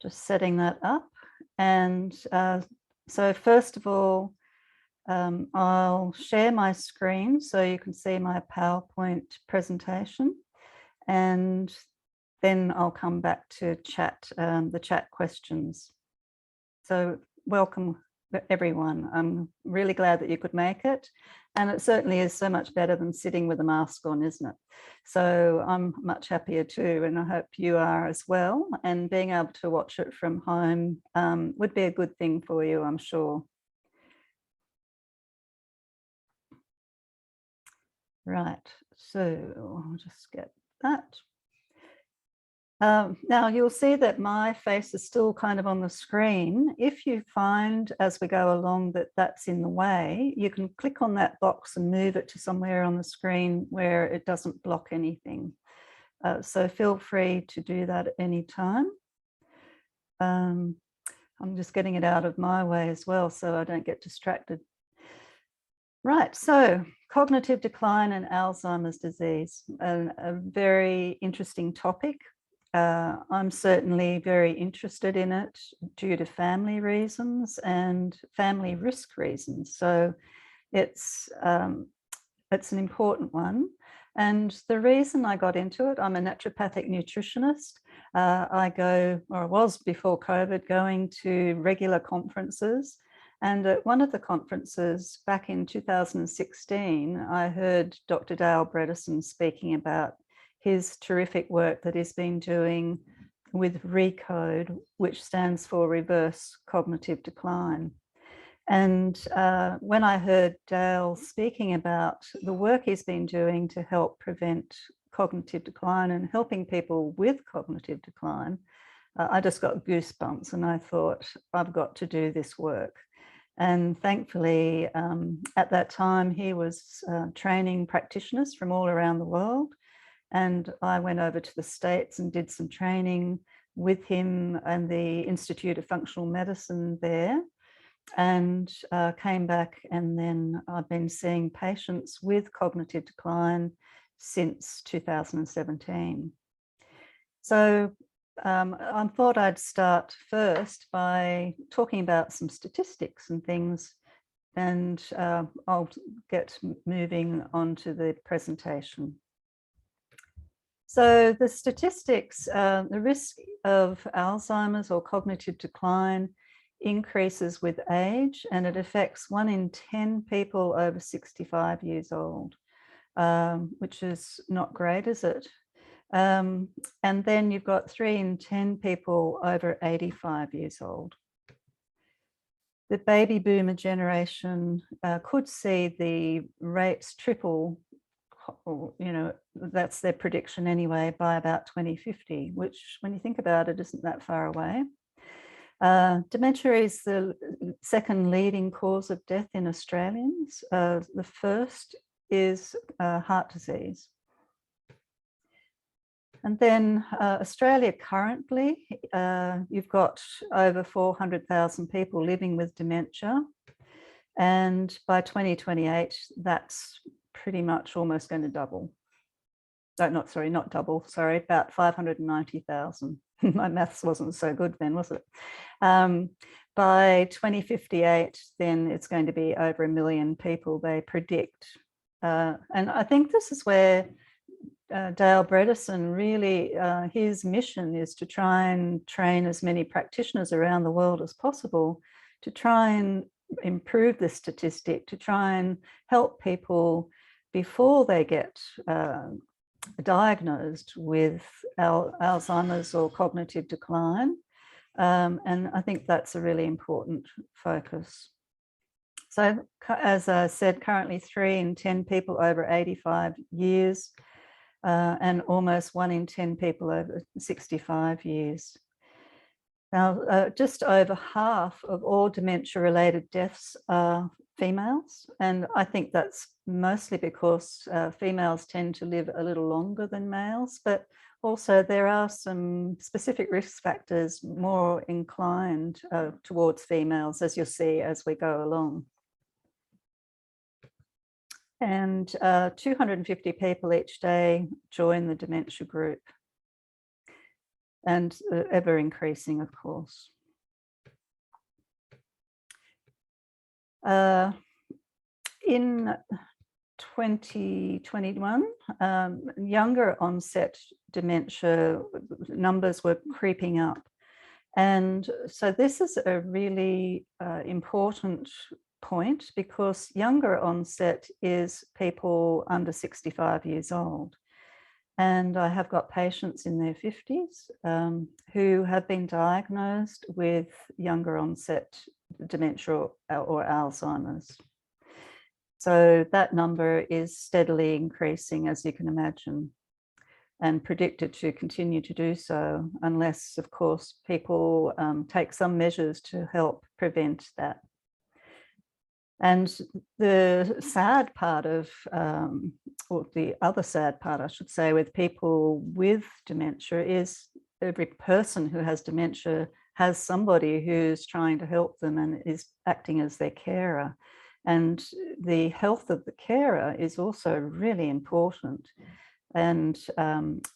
Just setting that up. And so first of all, I'll share my screen so you can see my PowerPoint presentation, and then I'll come back to chat, the chat questions. So welcome everyone. I'm really glad that you could make it. And it certainly is so much better than sitting with a mask on, isn't it? So I'm much happier too, and I hope you are as well. And being able to watch it from home would be a good thing for you, I'm sure. Right, so I'll just get that. Now you'll see that my face is still kind of on the screen. If you find as we go along that that's in the way, you can click on that box and move it to somewhere on the screen where it doesn't block anything. So feel free to do that at any time. I'm just getting it out of my way as well so I don't get distracted. Right, so cognitive decline and Alzheimer's disease, a very interesting topic. I'm certainly very interested in it due to family reasons and family risk reasons. So it's an important one. And the reason I got into it, I'm a naturopathic nutritionist. I go, or I was before COVID, going to regular conferences. And at one of the conferences back in 2016, I heard Dr. Dale Bredesen speaking about his terrific work that he's been doing with ReCode, which stands for Reverse Cognitive Decline. And when I heard Dale speaking about the work he's been doing to help prevent cognitive decline and helping people with cognitive decline, I just got goosebumps and I thought, I've got to do this work. And thankfully, at that time, he was training practitioners from all around the world. And I went over to the States and did some training with him and the Institute of Functional Medicine there, and came back, and then I've been seeing patients with cognitive decline since 2017. So I thought I'd start first by talking about some statistics and things, and I'll get moving on to the presentation. So the statistics, the risk of Alzheimer's or cognitive decline increases with age, and it affects 1 in 10 people over 65 years old, which is not great, is it? And then you've got 3 in 10 people over 85 years old. The baby boomer generation could see the rates triple, you know, that's their prediction anyway, by about 2050, which when you think about it, isn't that far away. Dementia is the second leading cause of death in Australians. The first is heart disease. And then Australia currently, you've got over 400,000 people living with dementia. And by 2028, that's pretty much almost going to double. Not double, sorry, about 590,000. My maths wasn't so good then, was it? By 2058, then it's going to be over 1 million people, they predict. And I think this is where Dale Bredesen really, his mission is to try and train as many practitioners around the world as possible to try and improve the statistic, to try and help people before they get diagnosed with Alzheimer's or cognitive decline. And I think that's a really important focus. So as I said, currently 3 in 10 people over 85 years and almost 1 in 10 people over 65 years. Now, just over half of all dementia-related deaths are females, and I think that's mostly because females tend to live a little longer than males, but also there are some specific risk factors more inclined towards females, as you'll see as we go along. And 250 people each day join the dementia group. and ever increasing, of course. In 2021, younger onset dementia numbers were creeping up. And so this is a really important point, because younger onset is people under 65 years old. And I have got patients in their 50s who have been diagnosed with younger onset dementia or Alzheimer's. So that number is steadily increasing, as you can imagine, and predicted to continue to do so, unless, of course, people take some measures to help prevent that. And the sad part of, or the other sad part, I should say, with people with dementia is every person who has dementia has somebody who's trying to help them and is acting as their carer. And the health of the carer is also really important. And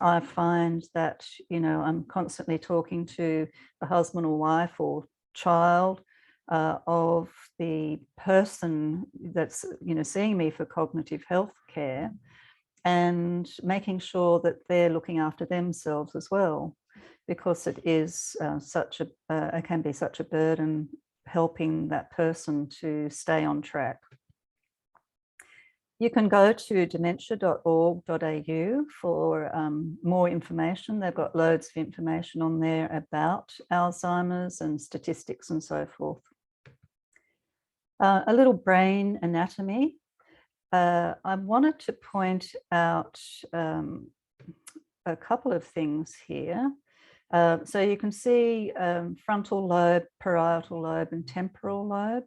I find that, you know, I'm constantly talking to the husband or wife or child of the person that's, you know, seeing me for cognitive health care, and making sure that they're looking after themselves as well, because it is it can be such a burden helping that person to stay on track. You can go to dementia.org.au for more information. They've got loads of information on there about Alzheimer's and statistics and so forth. A little brain anatomy. I wanted to point out a couple of things here. So you can see frontal lobe, parietal lobe, and temporal lobe.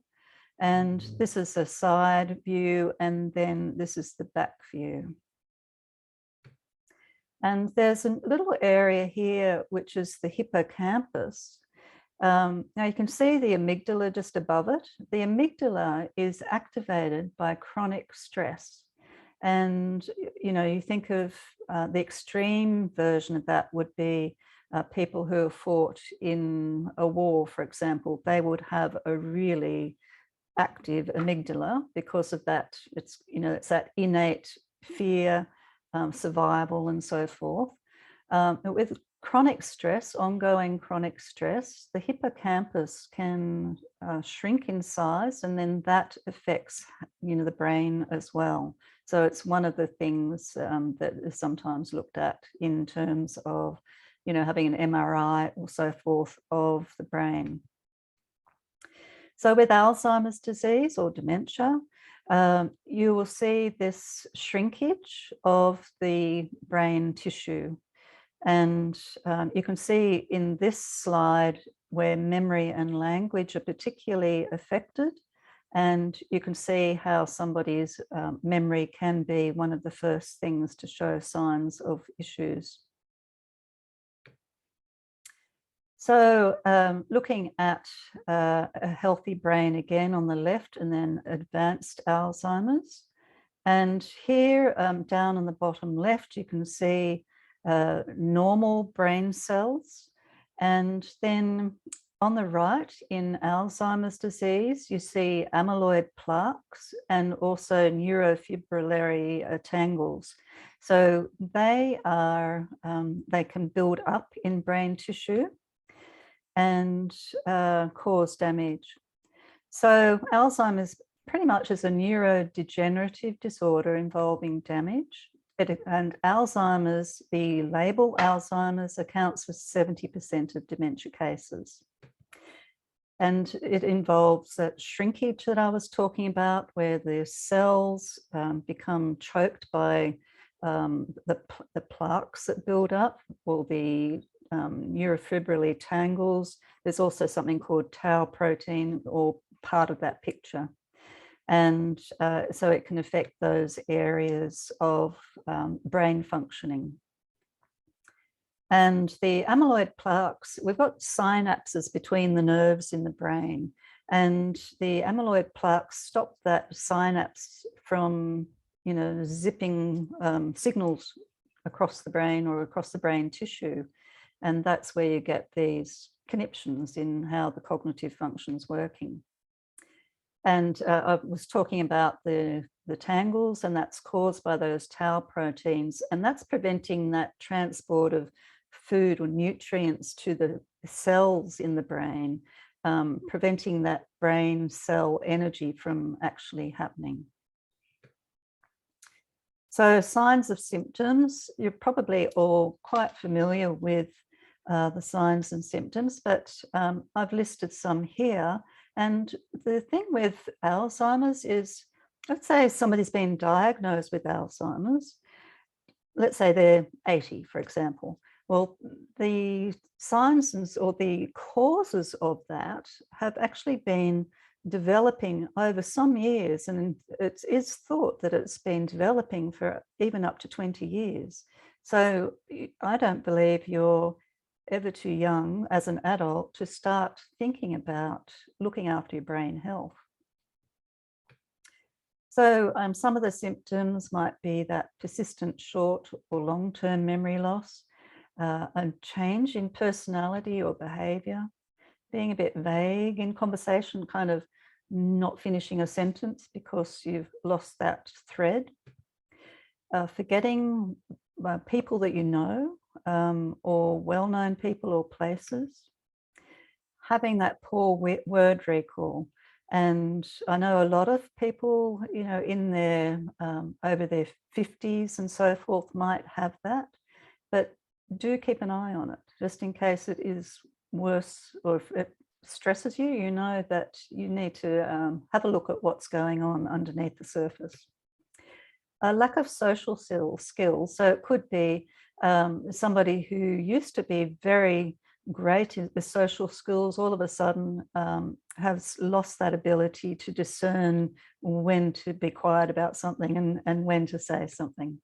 And this is a side view, and then this is the back view. And there's a little area here, which is the hippocampus. Now you can see the amygdala just above it. The amygdala is activated by chronic stress. And, you know, you think of the extreme version of that would be people who have fought in a war, for example. They would have a really active amygdala because of that. It's, you know, it's that innate fear, survival, and so forth. With chronic stress, ongoing chronic stress, the hippocampus can shrink in size, and then that affects, you know, the brain as well. So it's one of the things that is sometimes looked at in terms of, you know, having an MRI or so forth of the brain. So with Alzheimer's disease or dementia, you will see this shrinkage of the brain tissue. And you can see in this slide where memory and language are particularly affected. And you can see how somebody's memory can be one of the first things to show signs of issues. So looking at a healthy brain again on the left, and then advanced Alzheimer's. And here down on the bottom left, you can see normal brain cells. And then on the right in Alzheimer's disease, you see amyloid plaques and also neurofibrillary tangles. So they are, they can build up in brain tissue and cause damage. So Alzheimer's pretty much is a neurodegenerative disorder involving damage. And Alzheimer's, the label Alzheimer's, accounts for 70% of dementia cases. And it involves that shrinkage that I was talking about, where the cells become choked by the plaques that build up, or the neurofibrillary tangles. There's also something called tau protein, or part of that picture. And so it can affect those areas of brain functioning. And the amyloid plaques, we've got synapses between the nerves in the brain, and the amyloid plaques stop that synapse from, you know, zipping signals across the brain or across the brain tissue. And that's where you get these conniptions in how the cognitive function's working. And I was talking about the tangles, and that's caused by those tau proteins, and that's preventing that transport of food or nutrients to the cells in the brain, preventing that brain cell energy from actually happening. So signs of symptoms, you're probably all quite familiar with the signs and symptoms, but I've listed some here. And the thing with Alzheimer's is, let's say somebody's been diagnosed with Alzheimer's, let's say they're 80, for example. Well, the signs or the causes of that have actually been developing over some years, and it is thought that it's been developing for even up to 20 years. So I don't believe you're ever too young as an adult to start thinking about looking after your brain health. So some of the symptoms might be that persistent short or long-term memory loss, a change in personality or behavior, being a bit vague in conversation, kind of not finishing a sentence because you've lost that thread, forgetting people that you know, or well-known people or places, having that poor word recall. And I know a lot of people, in their over their 50s and so forth might have that, but do keep an eye on it just in case it is worse, or if it stresses you, you know that you need to have a look at what's going on underneath the surface. A lack of social skills. So it could be somebody who used to be very great with social skills, all of a sudden has lost that ability to discern when to be quiet about something and when to say something.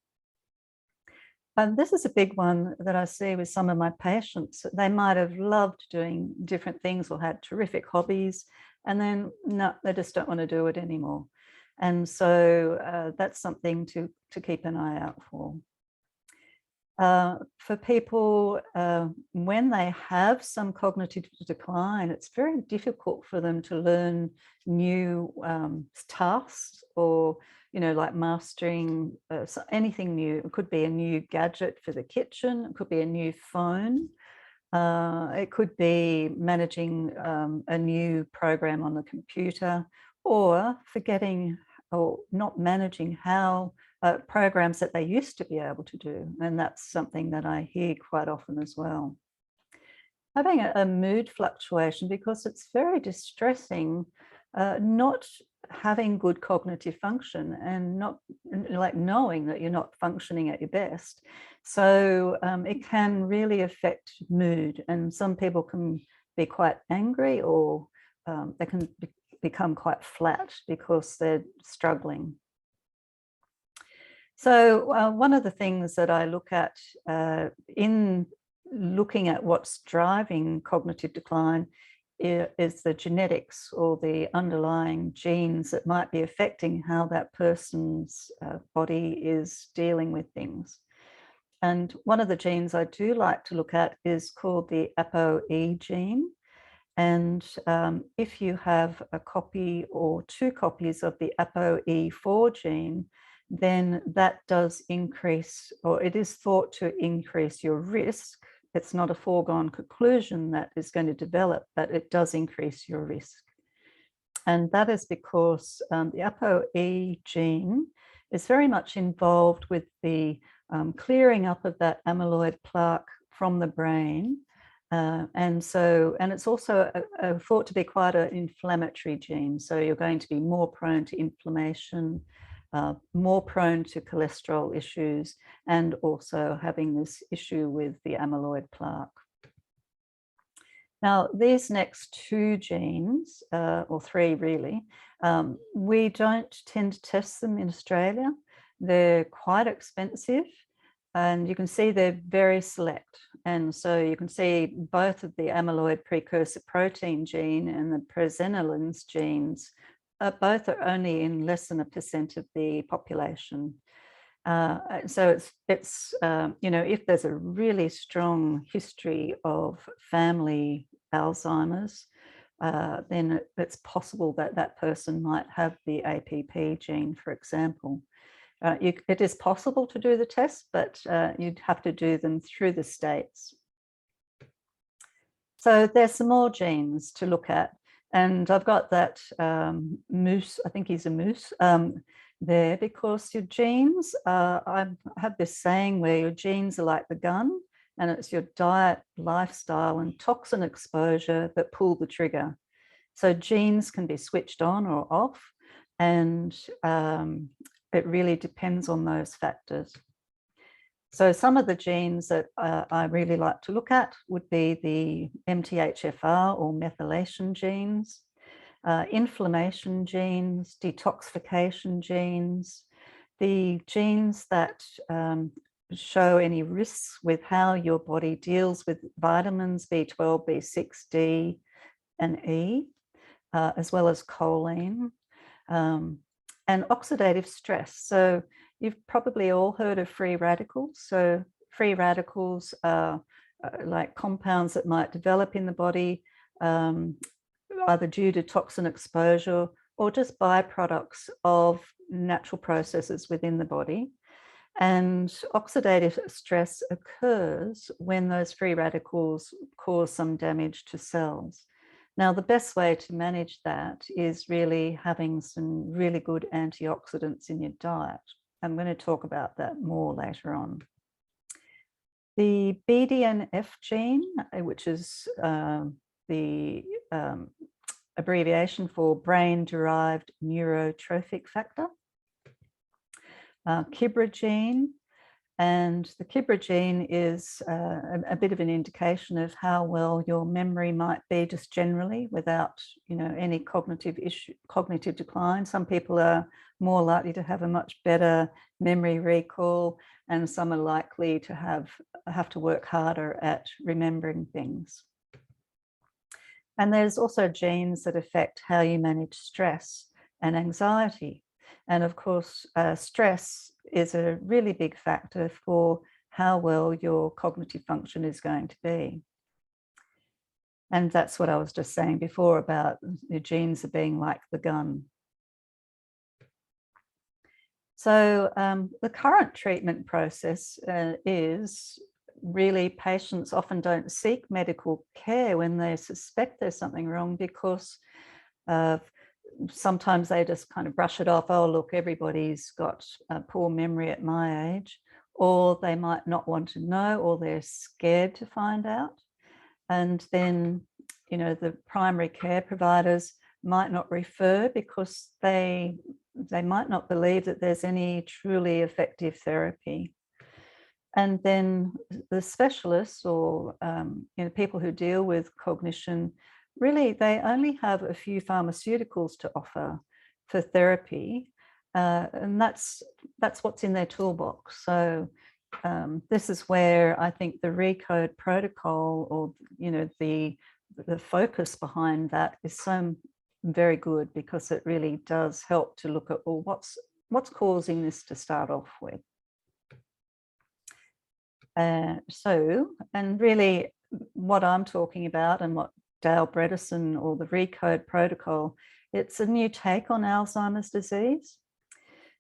This is a big one that I see with some of my patients. They might have loved doing different things or had terrific hobbies, and then no, they just don't want to do it anymore. And so that's something to keep an eye out for. For people, when they have some cognitive decline, it's very difficult for them to learn new tasks, or like mastering anything new. It could be a new gadget for the kitchen, it could be a new phone, it could be managing a new program on the computer, or forgetting or not managing how programs that they used to be able to do. And that's something that I hear quite often as well. Having a mood fluctuation, because it's very distressing not having good cognitive function and not like knowing that you're not functioning at your best. So it can really affect mood, and some people can be quite angry, or they can become quite flat because they're struggling. So one of the things that I look at in looking at what's driving cognitive decline is the genetics, or the underlying genes that might be affecting how that person's body is dealing with things. And one of the genes I do like to look at is called the ApoE gene. And if you have a copy or two copies of the ApoE4 gene, then that does increase, or it is thought to increase your risk. It's not a foregone conclusion that is going to develop, but it does increase your risk. And that is because the ApoE gene is very much involved with the clearing up of that amyloid plaque from the brain. And it's also thought to be quite an inflammatory gene. So you're going to be more prone to inflammation, more prone to cholesterol issues, and also having this issue with the amyloid plaque. Now, these next two genes, or three really, we don't tend to test them in Australia. They're quite expensive, and you can see they're very select. And so you can see both of the amyloid precursor protein gene and the presenilins genes both are only in less than 1% of the population. So it's if there's a really strong history of family Alzheimer's, then it's possible that that person might have the APP gene, for example. It is possible to do the test, but you'd have to do them through the states. So there's some more genes to look at. And I've got that moose, I think he's a moose, there, because your genes, I have this saying where your genes are like the gun, and it's your diet, lifestyle, and toxin exposure that pull the trigger. So genes can be switched on or off, and it really depends on those factors. So some of the genes that I really like to look at would be the MTHFR or methylation genes, inflammation genes, detoxification genes, the genes that show any risks with how your body deals with vitamins B12, B6, D, and E, as well as choline, and oxidative stress. So you've probably all heard of free radicals. So free radicals are like compounds that might develop in the body, either due to toxin exposure or just byproducts of natural processes within the body. And oxidative stress occurs when those free radicals cause some damage to cells. Now, the best way to manage that is really having some really good antioxidants in your diet. I'm going to talk about that more later on. The BDNF gene, which is the abbreviation for brain-derived neurotrophic factor, KIBRA gene, and the KIBRA gene is a bit of an indication of how well your memory might be just generally without, any cognitive decline. Some people are more likely to have a much better memory recall, and some are likely to have to work harder at remembering things. And there's also genes that affect how you manage stress and anxiety. And of course, stress is a really big factor for how well your cognitive function is going to be. And that's what I was just saying before about the genes are being like the gun. So the current treatment process is really patients often don't seek medical care when they suspect there's something wrong, because sometimes they just kind of brush it off. Oh, look, everybody's got poor memory at my age, or they might not want to know, or they're scared to find out. And then, the primary care providers might not refer because they might not believe that there's any truly effective therapy. And then the specialists or people who deal with cognition, really, they only have a few pharmaceuticals to offer for therapy, and that's what's in their toolbox. So this is where I think the ReCode protocol, or the focus behind that, is so very good, because it really does help to look at, well, what's causing this to start off with. And really what I'm talking about, and what Dale Bredesen or the ReCode protocol, it's a new take on Alzheimer's disease.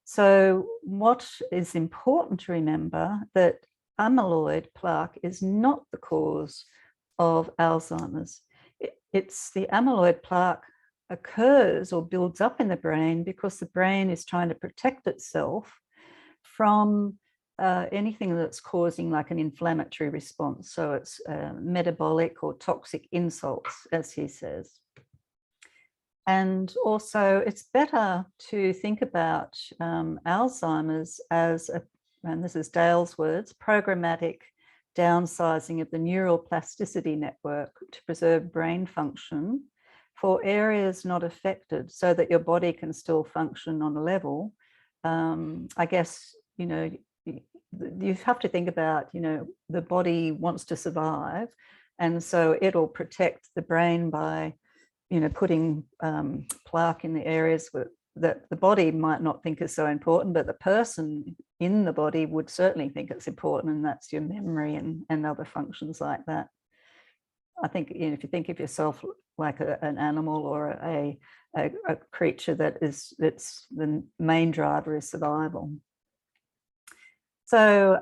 So what is important to remember, that amyloid plaque is not the cause of Alzheimer's. It's the amyloid plaque occurs or builds up in the brain because the brain is trying to protect itself from anything that's causing like an inflammatory response. So it's metabolic or toxic insults, as he says. And also, it's better to think about Alzheimer's as and this is Dale's words, programmatic downsizing of the neural plasticity network to preserve brain function for areas not affected, so that your body can still function on a level. I guess, you have to think about, the body wants to survive, and so it'll protect the brain by, putting plaque in the areas that the body might not think is so important, but the person in the body would certainly think it's important, and that's your memory and other functions like that. I think, you know, if you think of yourself like an animal or a creature that's the main driver is survival. So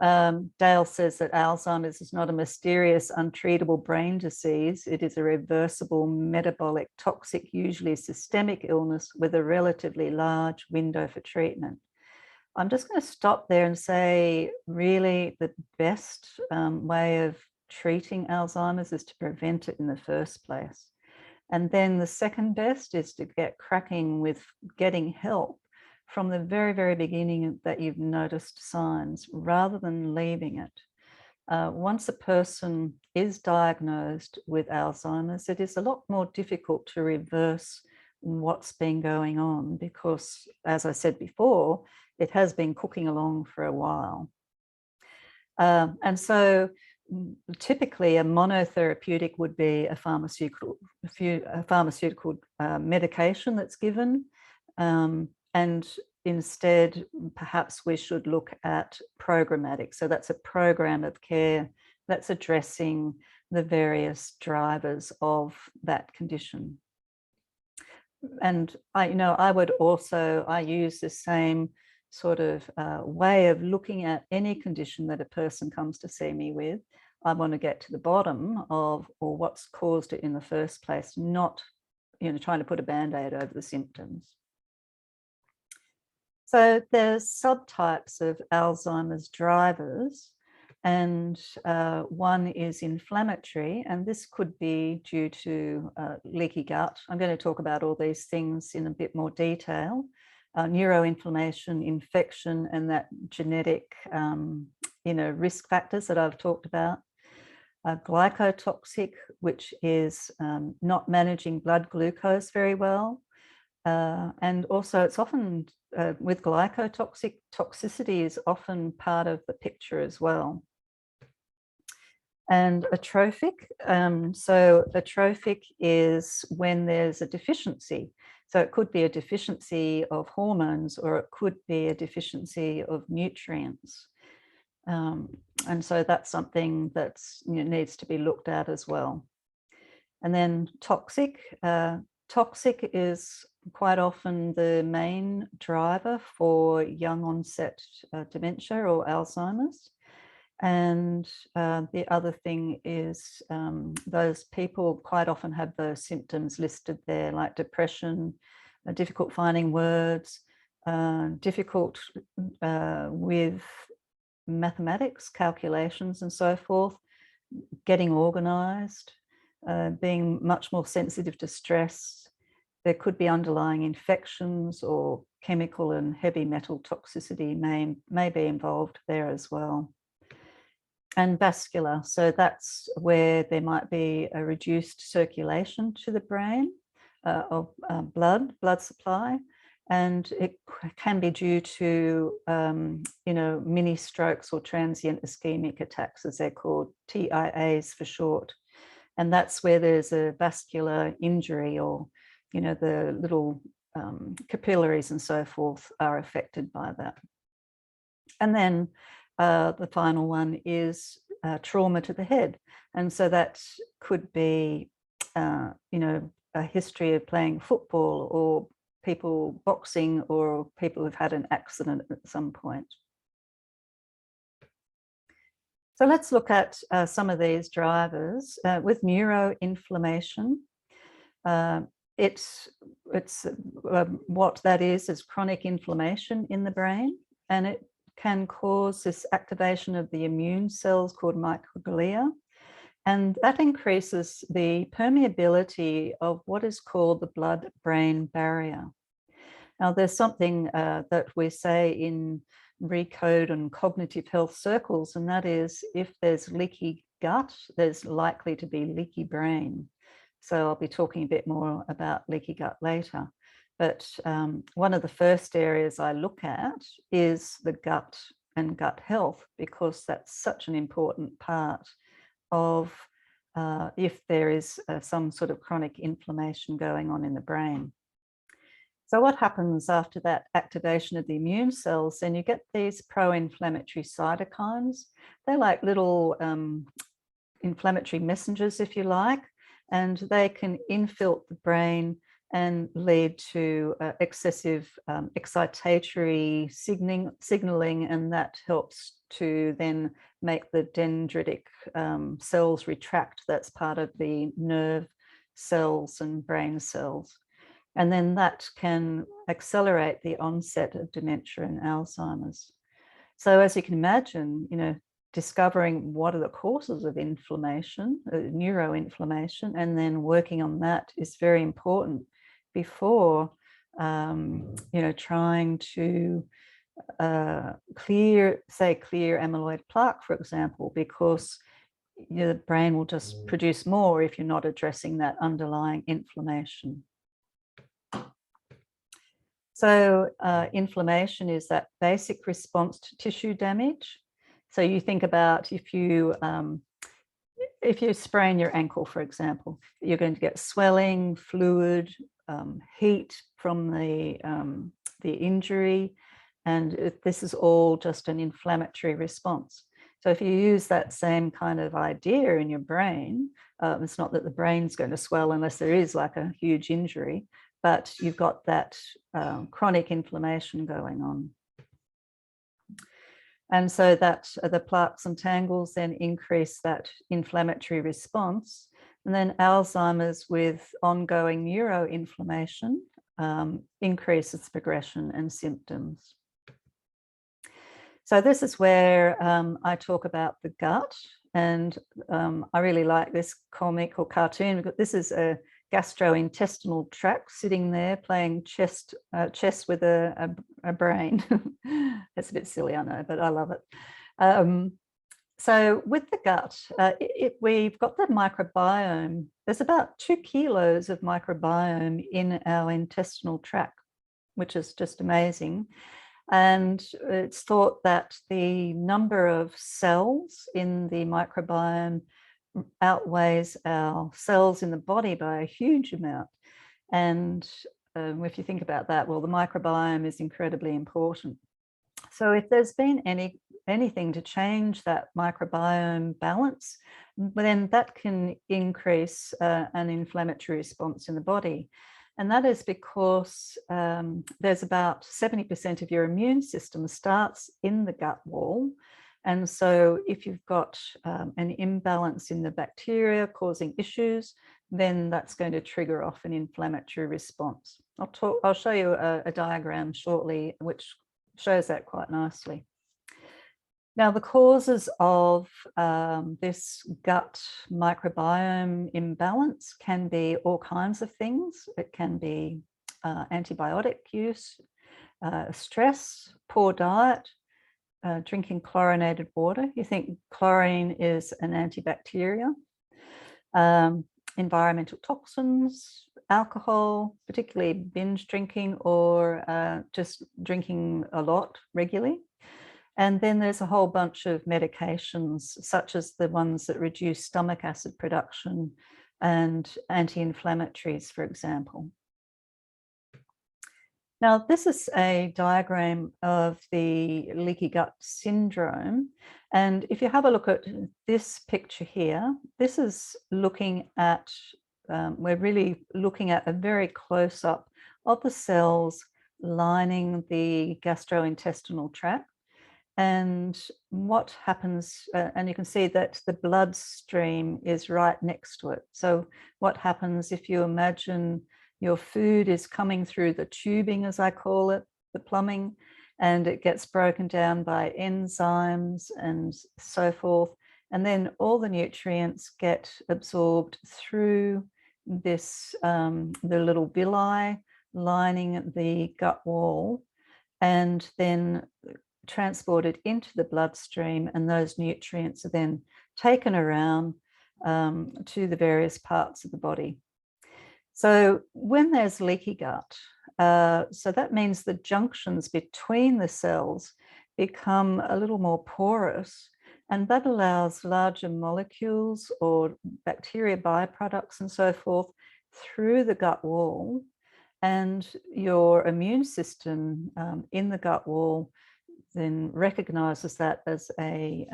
Dale says that Alzheimer's is not a mysterious, untreatable brain disease. It is a reversible, metabolic, toxic, usually systemic illness with a relatively large window for treatment. I'm just going to stop there and say, really, the best way of treating Alzheimer's is to prevent it in the first place. And then the second best is to get cracking with getting help from the very, very beginning that you've noticed signs, rather than leaving it. Once a person is diagnosed with Alzheimer's, it is a lot more difficult to reverse what's been going on because, as I said before, it has been cooking along for a while. And so typically a monotherapeutic would be a pharmaceutical medication that's given. And instead, perhaps we should look at programmatic. So that's a program of care that's addressing the various drivers of that condition. And I would also, I use the same sort of way of looking at any condition that a person comes to see me with. I want to get to the bottom of, or what's caused it in the first place, not, trying to put a Band-Aid over the symptoms. So there's subtypes of Alzheimer's drivers, and one is inflammatory, and this could be due to leaky gut. I'm going to talk about all these things in a bit more detail. Neuro inflammation, infection, and that genetic, risk factors that I've talked about. Glycotoxic, which is not managing blood glucose very well. And also it's often with toxicity is often part of the picture as well. And atrophic, so atrophic is when there's a deficiency. So it could be a deficiency of hormones, or it could be a deficiency of nutrients. And so that's something that needs to be looked at as well. And then toxic. Toxic is quite often the main driver for young onset dementia or Alzheimer's. And the other thing is those people quite often have those symptoms listed there, like depression, difficult finding words, difficult with mathematics, calculations and so forth, getting organized, being much more sensitive to stress. There could be underlying infections, or chemical and heavy metal toxicity may be involved there as well. And vascular, so that's where there might be a reduced circulation to the brain of blood supply, and it can be due to mini strokes or transient ischemic attacks, as they're called, TIAs for short. And that's where there's a vascular injury, or the little capillaries and so forth are affected by that. And then the final one is trauma to the head. And so that could be, a history of playing football, or people boxing, or people who've had an accident at some point. So let's look at some of these drivers. With neuro inflammation, it's what that is chronic inflammation in the brain, and it can cause this activation of the immune cells called microglia, and that increases the permeability of what is called the blood-brain barrier. Now, there's something that we say in ReCode and cognitive health circles, and that is, if there's leaky gut, there's likely to be leaky brain. So I'll be talking a bit more about leaky gut later. But one of the first areas I look at is the gut and gut health, because that's such an important part of if there is some sort of chronic inflammation going on in the brain. So what happens after that activation of the immune cells? Then you get these pro-inflammatory cytokines. They're like little inflammatory messengers, if you like, and they can infill the brain and lead to excessive excitatory signaling, and that helps to then make the dendritic cells retract. That's part of the nerve cells and brain cells. And then that can accelerate the onset of dementia and Alzheimer's. So as you can imagine, discovering what are the causes of inflammation, neuroinflammation, and then working on that is very important before, trying to clear amyloid plaque, for example, because the brain will just produce more if you're not addressing that underlying inflammation. So inflammation is that basic response to tissue damage. So you think about if you sprain your ankle, for example, you're going to get swelling, fluid, heat from the injury, and this is all just an inflammatory response. So if you use that same kind of idea in your brain, it's not that the brain's going to swell unless there is like a huge injury, but you've got that chronic inflammation going on. And so that the plaques and tangles then increase that inflammatory response. And then Alzheimer's with ongoing neuroinflammation increases progression and symptoms. So this is where I talk about the gut, and I really like this comic or cartoon because this is a gastrointestinal tract sitting there playing chess with a brain. It's a bit silly, I know, but I love it. So with the gut, we've got the microbiome. There's about 2 kilos of microbiome in our intestinal tract, which is just amazing. And it's thought that the number of cells in the microbiome outweighs our cells in the body by a huge amount. And if you think about that, well, the microbiome is incredibly important. So if there's been anything to change that microbiome balance, then that can increase an inflammatory response in the body. And that is because there's about 70% of your immune system starts in the gut wall. And so if you've got an imbalance in the bacteria causing issues, then that's going to trigger off an inflammatory response. I'll show you a diagram shortly, which shows that quite nicely. Now, the causes of this gut microbiome imbalance can be all kinds of things. It can be antibiotic use, stress, poor diet, drinking chlorinated water. You think chlorine is an antibacterial. Environmental toxins, alcohol, particularly binge drinking or just drinking a lot regularly. And then there's a whole bunch of medications, such as the ones that reduce stomach acid production and anti-inflammatories, for example. Now, this is a diagram of the leaky gut syndrome. And if you have a look at this picture here, this is looking at, we're really looking at a very close up of the cells lining the gastrointestinal tract. And what happens, and you can see that the bloodstream is right next to it. So what happens if you imagine your food is coming through the tubing, as I call it, the plumbing, and it gets broken down by enzymes and so forth. And then all the nutrients get absorbed through this, the little villi lining the gut wall, and then transported into the bloodstream, and those nutrients are then taken around to the various parts of the body. So when there's leaky gut, so that means the junctions between the cells become a little more porous, and that allows larger molecules or bacteria byproducts and so forth through the gut wall. And your immune system in the gut wall then recognizes that as a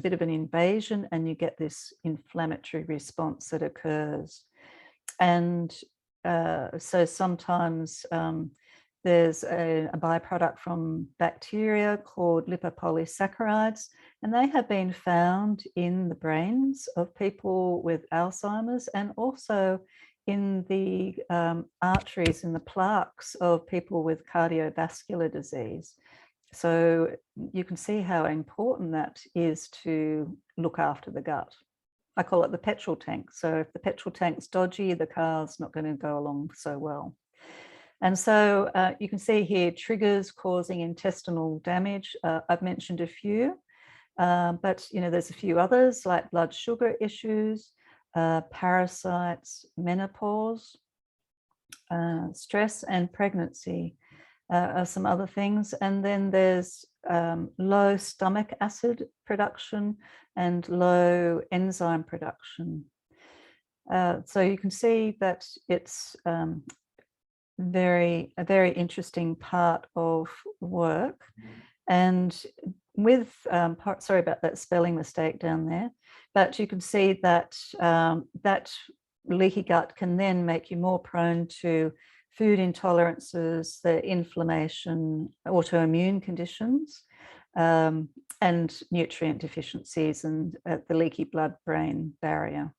bit of an invasion, and you get this inflammatory response that occurs. And so sometimes there's a byproduct from bacteria called lipopolysaccharides, and they have been found in the brains of people with Alzheimer's and also in the arteries and the plaques of people with cardiovascular disease. So you can see how important that is to look after the gut. I call it the petrol tank. So if the petrol tank's dodgy, the car's not going to go along so well. And so you can see here triggers causing intestinal damage. I've mentioned a few, but there's a few others like blood sugar issues, parasites, menopause, stress, and pregnancy. Are some other things. And then there's low stomach acid production and low enzyme production. So you can see that it's a very interesting part of work. And with, sorry about that spelling mistake down there, but you can see that that leaky gut can then make you more prone to food intolerances, the inflammation, autoimmune conditions, and nutrient deficiencies and the leaky blood-brain barrier.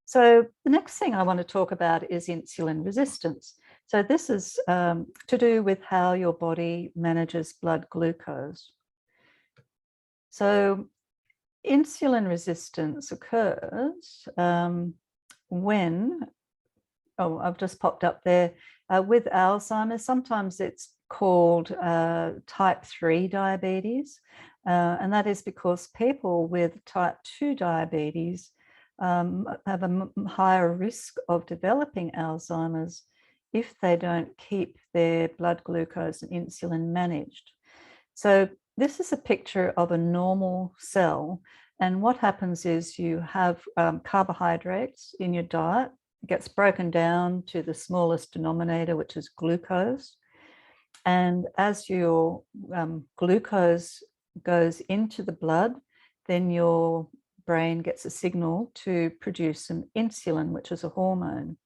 So the next thing I want to talk about is insulin resistance. So this is to do with how your body manages blood glucose. So insulin resistance occurs when, oh, I've just popped up there, with Alzheimer's. Sometimes it's called type 3 diabetes, and that is because people with type 2 diabetes have a higher risk of developing Alzheimer's if they don't keep their blood glucose and insulin managed. So this is a picture of a normal cell, and what happens is you have carbohydrates in your diet. It gets broken down to the smallest denominator, which is glucose. And as your glucose goes into the blood, then your brain gets a signal to produce some insulin, which is a hormone.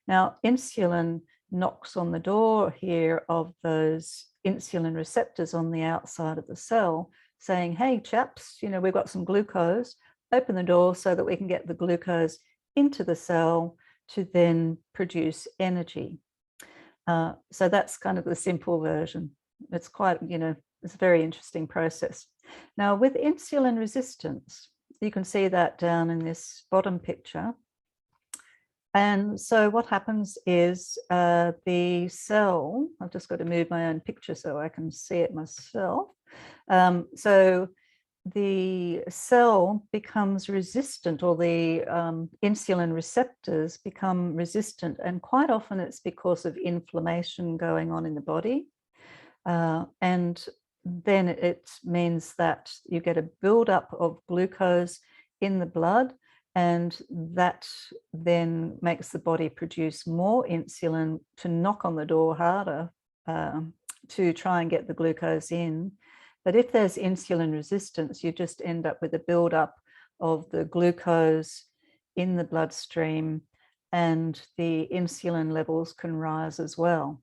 Now, insulin knocks on the door here of those insulin receptors on the outside of the cell, saying, hey, chaps, we've got some glucose, open the door so that we can get the glucose into the cell to then produce energy. So that's kind of the simple version. It's quite, it's a very interesting process. Now with insulin resistance, you can see that down in this bottom picture. And so what happens is the cell, I've just got to move my own picture so I can see it myself. So the cell becomes resistant, or the insulin receptors become resistant, and quite often it's because of inflammation going on in the body. And then it means that you get a buildup of glucose in the blood, and that then makes the body produce more insulin to knock on the door harder to try and get the glucose in. But if there's insulin resistance, you just end up with a buildup of the glucose in the bloodstream, and the insulin levels can rise as well.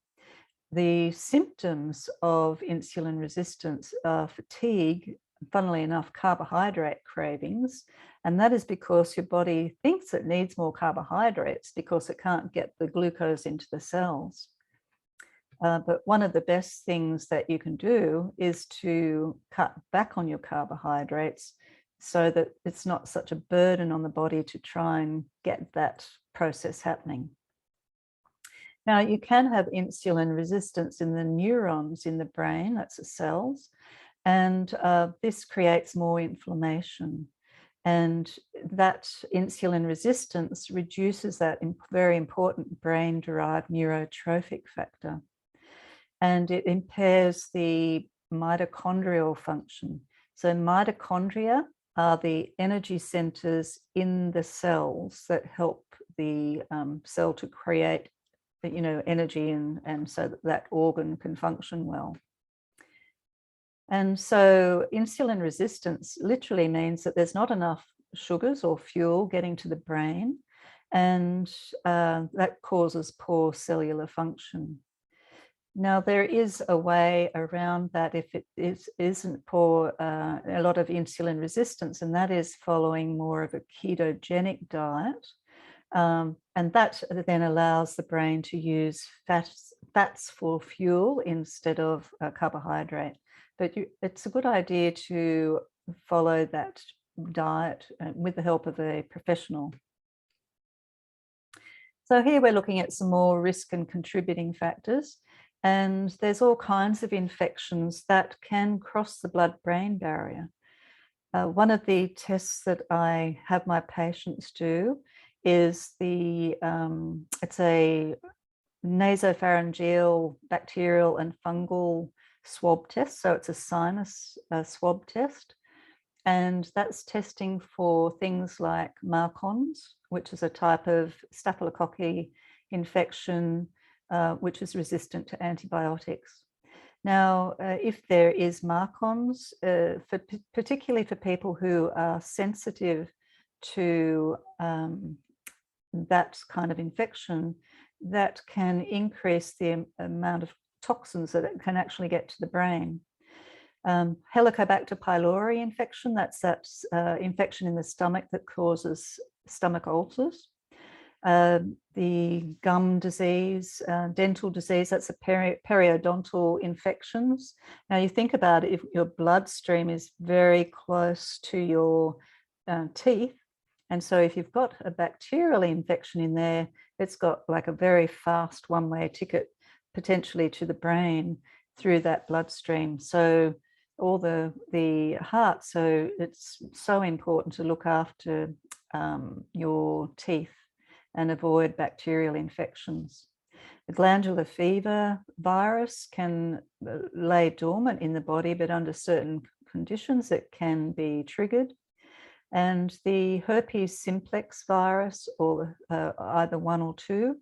The symptoms of insulin resistance are fatigue, funnily enough, carbohydrate cravings, and that is because your body thinks it needs more carbohydrates because it can't get the glucose into the cells. But one of the best things that you can do is to cut back on your carbohydrates so that it's not such a burden on the body to try and get that process happening. Now, you can have insulin resistance in the neurons in the brain, that's the cells, and this creates more inflammation. And that insulin resistance reduces that very important brain-derived neurotrophic factor. And it impairs the mitochondrial function. So mitochondria are the energy centers in the cells that help the cell to create, energy, and so that organ can function well. And so insulin resistance literally means that there's not enough sugars or fuel getting to the brain, and that causes poor cellular function. Now, there is a way around that if it isn't for a lot of insulin resistance, and that is following more of a ketogenic diet. And that then allows the brain to use fats for fuel instead of carbohydrate. But it's a good idea to follow that diet with the help of a professional. So here we're looking at some more risk and contributing factors. And there's all kinds of infections that can cross the blood-brain barrier. One of the tests that I have my patients do is it's a nasopharyngeal, bacterial and fungal swab test. So it's a sinus swab test. And that's testing for things like MARCoNS, which is a type of staphylococci infection, which is resistant to antibiotics. Now, if there is MARCoNS, particularly for people who are sensitive to that kind of infection, that can increase the amount of toxins that it can actually get to the brain. Helicobacter pylori infection, that's that infection in the stomach that causes stomach ulcers. The gum disease, dental disease, that's a periodontal infections. Now you think about it, if your bloodstream is very close to your teeth, and so if you've got a bacterial infection in there, it's got like a very fast one-way ticket potentially to the brain through that bloodstream. So or the heart. So it's so important to look after your teeth and avoid bacterial infections. The glandular fever virus can lay dormant in the body, but under certain conditions it can be triggered. And the herpes simplex virus, or either one or two,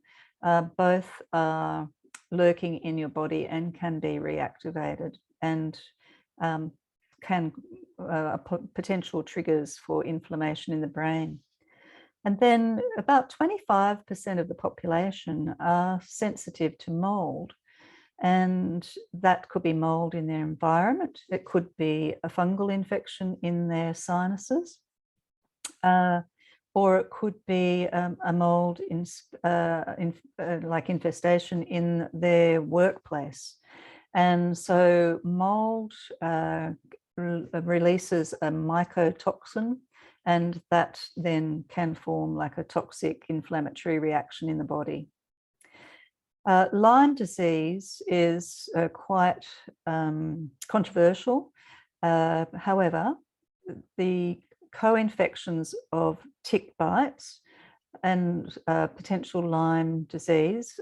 both are lurking in your body and can be reactivated, and can potential triggers for inflammation in the brain. And then about 25% of the population are sensitive to mold, and that could be mold in their environment. It could be a fungal infection in their sinuses, or it could be a mold like infestation in their workplace. And so mold releases a mycotoxin, and that then can form like a toxic inflammatory reaction in the body. Lyme disease is quite controversial. However, the co-infections of tick bites and potential Lyme disease,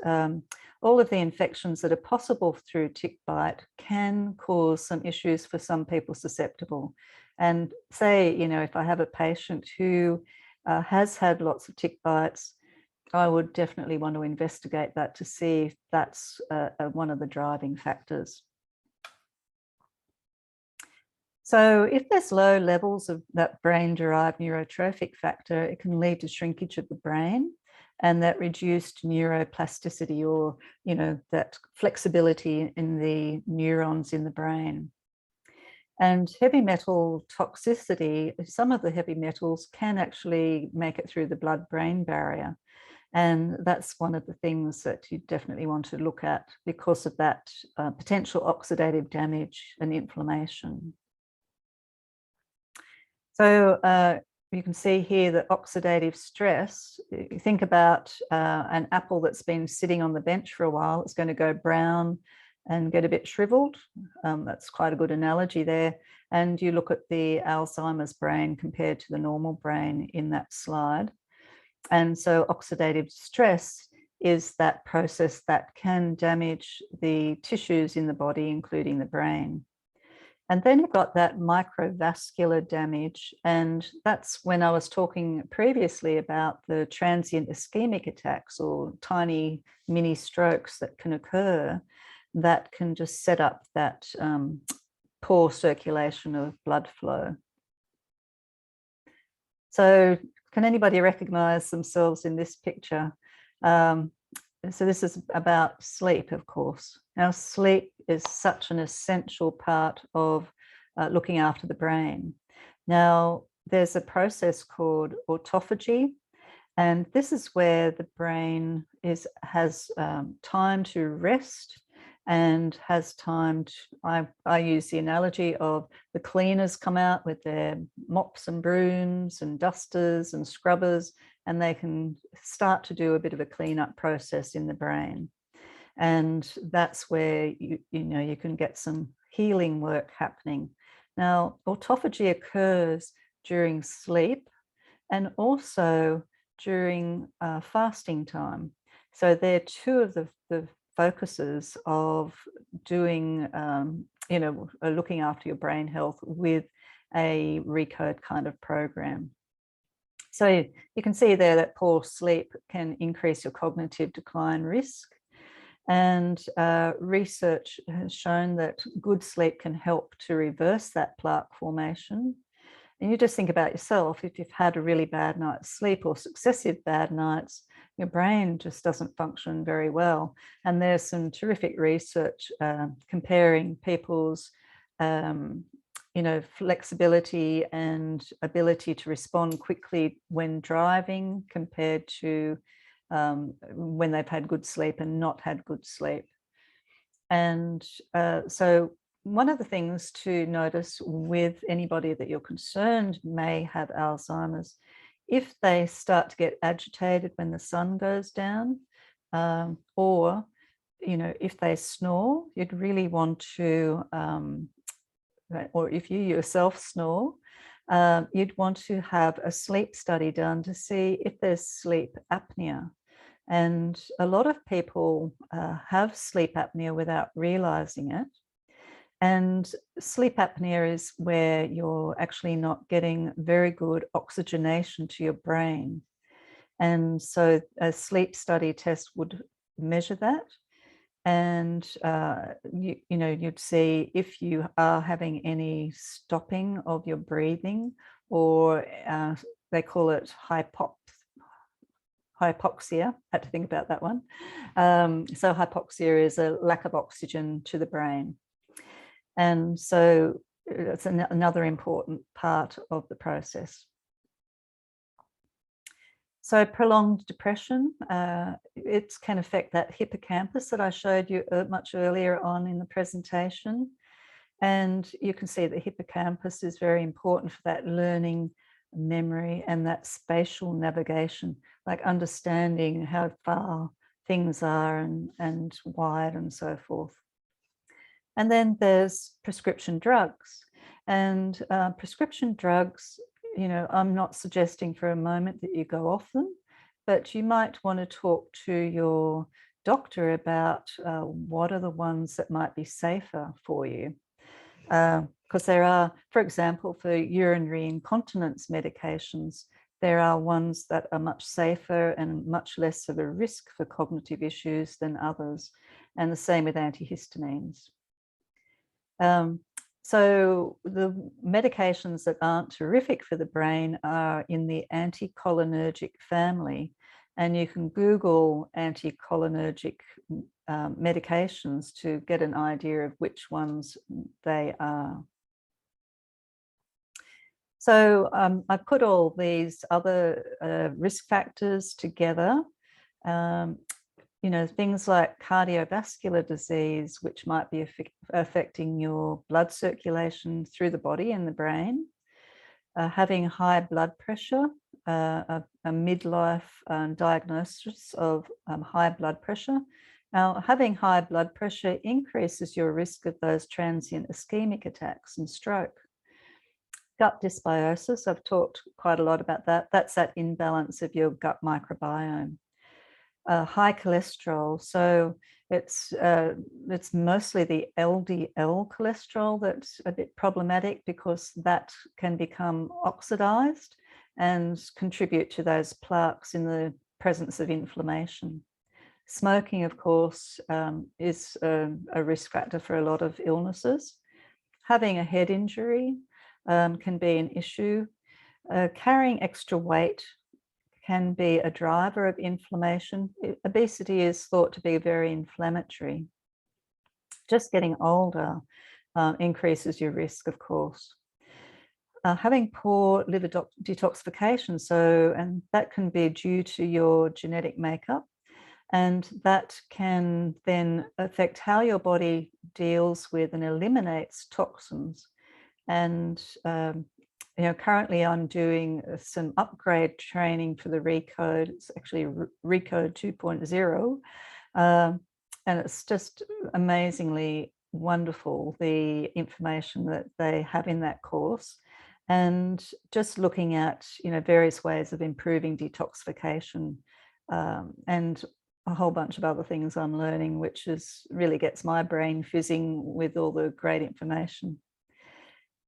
all of the infections that are possible through tick bite can cause some issues for some people susceptible. And say, if I have a patient who has had lots of tick bites, I would definitely want to investigate that to see if that's one of the driving factors. So if there's low levels of that brain-derived neurotrophic factor, it can lead to shrinkage of the brain and that reduced neuroplasticity, or, that flexibility in the neurons in the brain. And heavy metal toxicity, some of the heavy metals can actually make it through the blood-brain barrier. And that's one of the things that you definitely want to look at because of that potential oxidative damage and inflammation. So you can see here that oxidative stress, you think about an apple that's been sitting on the bench for a while, it's going to go brown and get a bit shriveled. That's quite a good analogy there. And you look at the Alzheimer's brain compared to the normal brain in that slide. And so oxidative stress is that process that can damage the tissues in the body, including the brain. And then you've got that microvascular damage. And that's when I was talking previously about the transient ischemic attacks, or tiny mini strokes that can occur that can just set up that poor circulation of blood flow. So can anybody recognize themselves in this picture? So this is about sleep, of course. Now, sleep is such an essential part of looking after the brain. Now, there's a process called autophagy, and this is where the brain has time to rest and has time to, I use the analogy of the cleaners come out with their mops and brooms and dusters and scrubbers, and they can start to do a bit of a cleanup process in the brain. And that's where you can get some healing work happening. Now, autophagy occurs during sleep and also during fasting time. So they're two of the focuses of doing, looking after your brain health with a ReCode kind of program. So you can see there that poor sleep can increase your cognitive decline risk. And research has shown that good sleep can help to reverse that plaque formation. And you just think about yourself, if you've had a really bad night's sleep or successive bad nights, your brain just doesn't function very well. And there's some terrific research comparing people's flexibility and ability to respond quickly when driving compared to when they've had good sleep and not had good sleep. And so one of the things to notice with anybody that you're concerned may have Alzheimer's, if they start to get agitated when the sun goes down, or if they snore, you'd really want to, or if you yourself snore, you'd want to have a sleep study done to see if there's sleep apnea. And a lot of people have sleep apnea without realizing it. And sleep apnea is where you're actually not getting very good oxygenation to your brain. And so a sleep study test would measure that. And, you'd see if you are having any stopping of your breathing, or they call it hypoxia. Had to think about that one. So hypoxia is a lack of oxygen to the brain. And so it's another important part of the process. So prolonged depression, it can affect that hippocampus that I showed you much earlier on in the presentation. And you can see the hippocampus is very important for that learning, memory, and that spatial navigation, like understanding how far things are and wide and so forth. And then there's prescription drugs. And prescription drugs, I'm not suggesting for a moment that you go off them, but you might want to talk to your doctor about what are the ones that might be safer for you. Because there are, for example, for urinary incontinence medications, there are ones that are much safer and much less of a risk for cognitive issues than others. And the same with antihistamines. So the medications that aren't terrific for the brain are in the anticholinergic family. And you can Google anticholinergic medications to get an idea of which ones they are. So I put all these other risk factors together. Things like cardiovascular disease, which might be affecting your blood circulation through the body and the brain, having high blood pressure, a midlife diagnosis of high blood pressure. Now, having high blood pressure increases your risk of those transient ischemic attacks and stroke. Gut dysbiosis, I've talked quite a lot about that. That's that imbalance of your gut microbiome. high cholesterol. So it's mostly the LDL cholesterol that's a bit problematic, because that can become oxidized and contribute to those plaques in the presence of inflammation. Smoking, of course, is a risk factor for a lot of illnesses. Having a head injury can be an issue. Carrying extra weight can be a driver of inflammation. Obesity is thought to be very inflammatory. Just getting older increases your risk, of course. Having poor liver detoxification, and that can be due to your genetic makeup, and that can then affect how your body deals with and eliminates toxins. And currently I'm doing some upgrade training for the ReCode. It's actually ReCode 2.0, and it's just amazingly wonderful, the information that they have in that course, and just looking at various ways of improving detoxification, and a whole bunch of other things I'm learning, which really gets my brain fizzing with all the great information.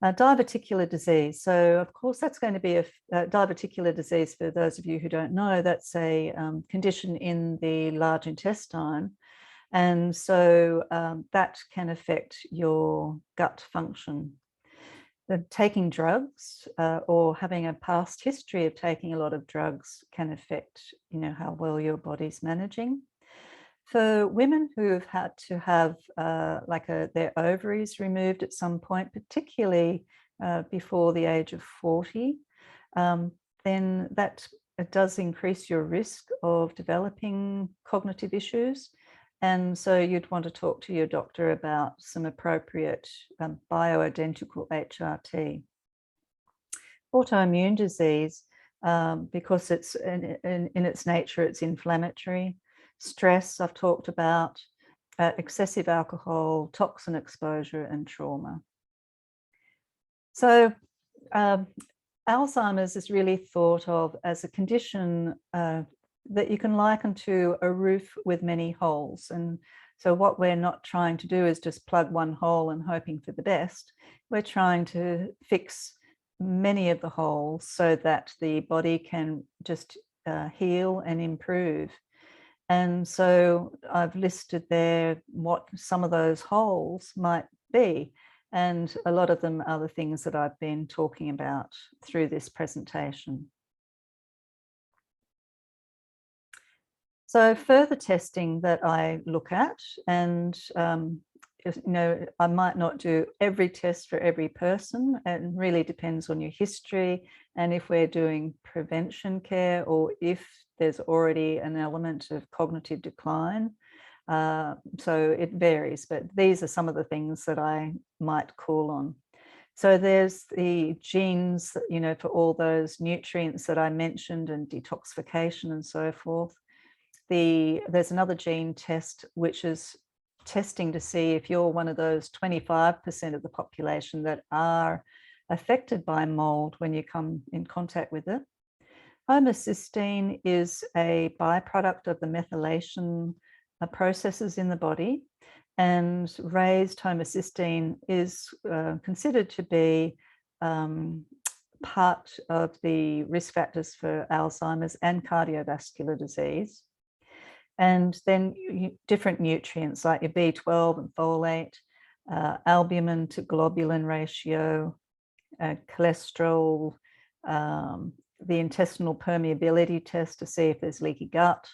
Diverticular disease. So of course that's going to be a diverticular disease, for those of you who don't know, that's a condition in the large intestine. And so that can affect your gut function. Taking drugs or having a past history of taking a lot of drugs can affect, how well your body's managing. For women who have had to have their ovaries removed at some point, particularly before the age of 40, then that does increase your risk of developing cognitive issues. And so you'd want to talk to your doctor about some appropriate bioidentical HRT. Autoimmune disease, because it's in its nature, it's inflammatory. Stress, I've talked about, excessive alcohol, toxin exposure, and trauma. So Alzheimer's is really thought of as a condition that you can liken to a roof with many holes. And so what we're not trying to do is just plug one hole and hoping for the best. We're trying to fix many of the holes so that the body can just heal and improve. And so I've listed there what some of those holes might be. And a lot of them are the things that I've been talking about through this presentation. So further testing that I look at, and I might not do every test for every person. It really depends on your history, and if we're doing prevention care, or if there's already an element of cognitive decline. So it varies, but these are some of the things that I might call on. So there's the genes, for all those nutrients that I mentioned, and detoxification and so forth. There's another gene test, which is testing to see if you're one of those 25% of the population that are affected by mold when you come in contact with it. Homocysteine is a byproduct of the methylation processes in the body, and raised homocysteine is considered to be part of the risk factors for Alzheimer's and cardiovascular disease. And then different nutrients like your B12 and folate, albumin to globulin ratio, cholesterol, the intestinal permeability test to see if there's leaky gut,